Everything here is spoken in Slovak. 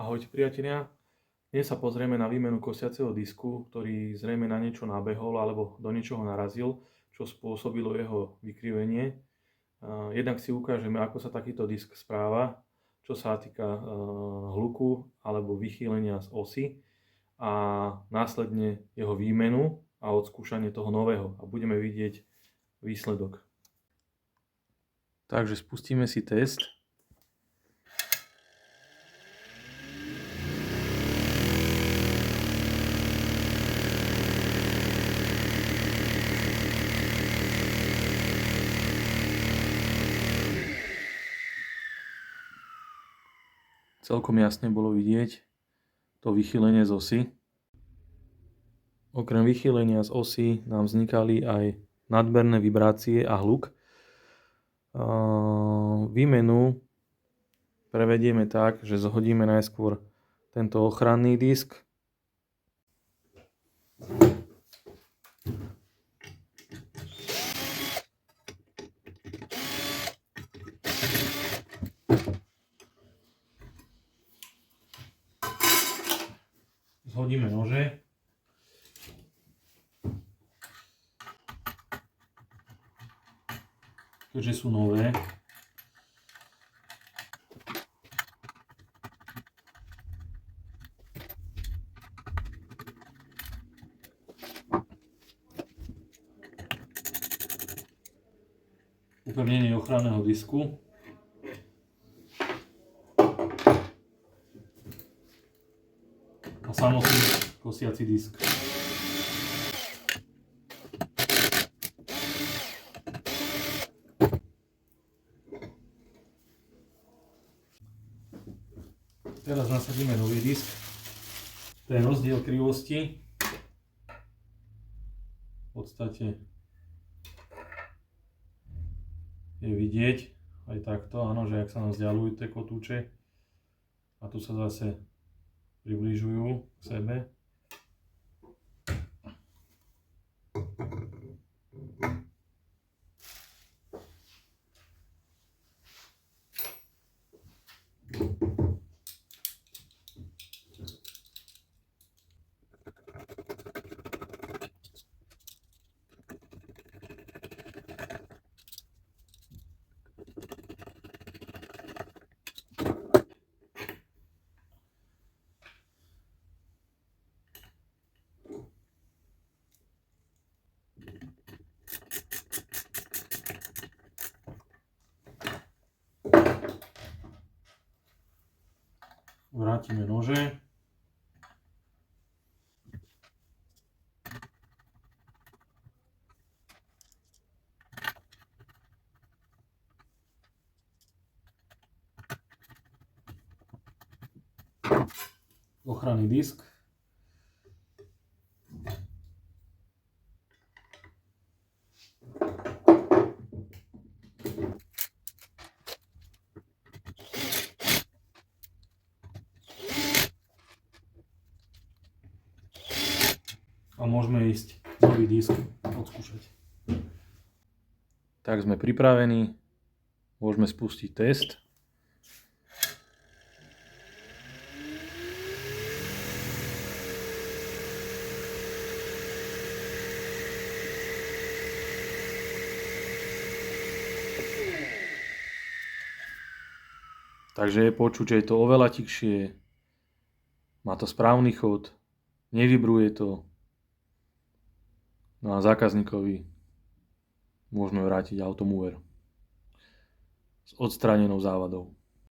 Ahojte priatelia, dnes sa pozrieme na výmenu kosiaceho disku, ktorý zrejme na niečo nabehol alebo do niečoho narazil, čo spôsobilo jeho vykrivenie. Jednak si ukážeme, ako sa takýto disk správa, čo sa týka hluku alebo vychýlenia z osy a následne jeho výmenu a odskúšanie toho nového a budeme vidieť výsledok. Takže spustíme si test. Celkom jasne bolo vidieť to vychýlenie z osy. Okrem vychýlenia z osy nám vznikali aj nadmerné vibrácie a hluk. Výmenu prevedieme tak, že zhodíme najskôr tento ochranný disk. Zhodíme nože. Keďže sú nové. Upevnenie ochranného disku. A samotný kosiaci disk. Teraz nasadíme nový disk. Ten rozdiel krivosti v podstate je vidieť aj takto, áno, že ak sa nám vzdialujú tie kotúče a tu sa zase približujú k sebe. Vrátime nože. Ochranný disk. A môžeme ísť nový disk odskúšať. Tak sme pripravení, môžeme spustiť test. Takže je počuť, že je to oveľa tichšie, má to správny chod, nevibruje to. No a zákazníkovi môžeme vrátiť automover s odstránenou závadou.